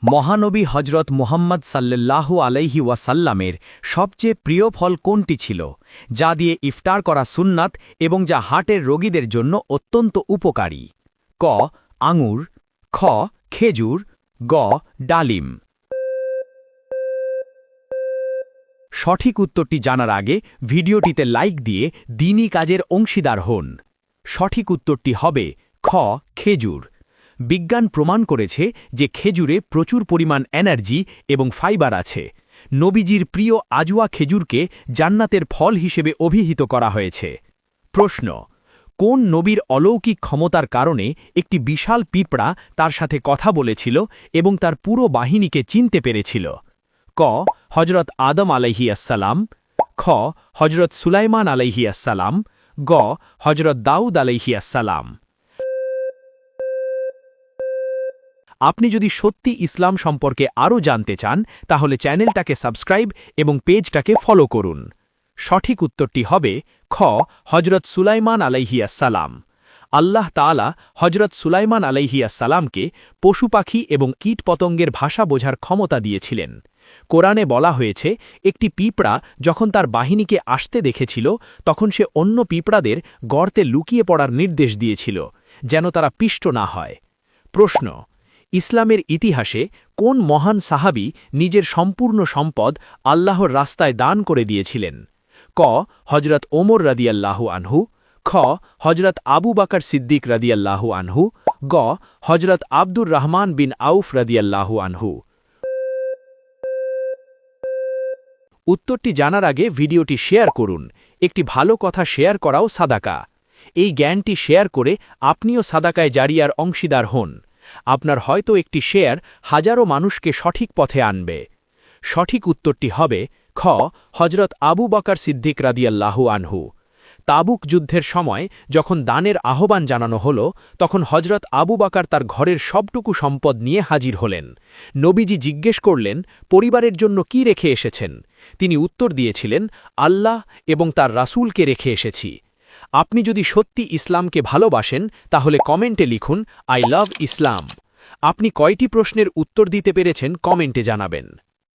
মহানবী হজরত মুহাম্মদ সাল্লাল্লাহু আলাইহি ওয়াসাল্লামের সবচেয়ে প্রিয় ফল কোনটি ছিল, যা দিয়ে ইফতার করা সুন্নাত এবং যা হার্টের রোগীদের জন্য অত্যন্ত উপকারী? ক. আঙুর, খ. খেজুর, গ. ডালিম। সঠিক উত্তরটি জানার আগে ভিডিওটিতে লাইক দিয়ে দ্বীনি কাজের অংশীদার হন। সঠিক উত্তরটি হবে খ. খেজুর। বিজ্ঞান প্রমাণ করেছে যে খেজুরে প্রচুর পরিমাণ এনার্জি এবং ফাইবার আছে। নবীজির প্রিয় আজওয়া খেজুরকে জান্নাতের ফল হিসেবে অভিহিত করা হয়েছে। প্রশ্ন: কোন নবীর অলৌকিক ক্ষমতার কারণে একটি বিশাল পিঁপড়া তার সাথে কথা বলেছিল এবং তার পুরো বাহিনীকে চিনতে পেরেছিল? ক. হজরত আদম আলাইহিয়াসসালাম, খ. হজরত সুলাইমান আলাইহিয়াসসালাম, গ. হজরত দাউদ আলাইহিয়াসসালাম। আপনি যদি সত্যি ইসলাম সম্পর্কে আরও জানতে চান তাহলে চ্যানেলটাকে সাবস্ক্রাইব এবং পেজটাকে ফলো করুন। সঠিক উত্তরটি হবে খ. হজরত সুলাইমান আলাইহিয়াসসালাম। আল্লাহ তাআলা হজরত সুলাইমান আলাইহিয়াসসালামকে পশু পাখি এবং কীটপতঙ্গের ভাষা বোঝার ক্ষমতা দিয়েছিলেন। কোরআনে বলা হয়েছে, একটি পিঁপড়া যখন তার বাহিনীকে আসতে দেখেছিল তখন সে অন্য পিঁপড়াদের গর্তে লুকিয়ে পড়ার নির্দেশ দিয়েছিল, যেন তারা পিষ্ট না হয়। প্রশ্ন: ইসলামের ইতিহাসে কোন মহান সাহাবী নিজের সম্পূর্ণ সম্পদ আল্লাহর রাস্তায় দান করে দিয়েছিলেন? ক. হজরত ওমর রাদিয়াল্লাহু আনহু, খ. হজরত আবু বকর সিদ্দিক রাদিয়াল্লাহু আনহু, গ. হজরত আব্দুর রহমান বিন আউফ রাদিয়াল্লাহু আনহু। উত্তরটি জানার আগে ভিডিওটি শেয়ার করুন। একটি ভালো কথা শেয়ার করাও সাদাকা। এই জ্ঞানটি শেয়ার করে আপনিও সাদাকায় জারিয়ার অংশীদার হন। আপনার হয়তো একটি শেয়ার হাজারো মানুষকে সঠিক পথে আনবে। সঠিক উত্তরটি হবে খ. হজরত আবু বকর সিদ্দিক রাদিয়াল্লাহু আনহু। তাবুক যুদ্ধের সময় যখন দানের আহ্বান জানানো হল, তখন হজরত আবু বকর তার ঘরের সবটুকু সম্পদ নিয়ে হাজির হলেন। নবীজি জিজ্ঞেস করলেন, পরিবারের জন্য কি রেখে এসেছেন? তিনি উত্তর দিয়েছিলেন, আল্লাহ এবং তার রাসূলকে রেখে এসেছি। আপনি যদি সত্যি ইসলামকে ভালোবাসেন তাহলে কমেন্টে লিখুন, আই লাভ ইসলাম। আপনি কয়টি প্রশ্নের উত্তর দিতে পেরেছেন কমেন্টে জানাবেন।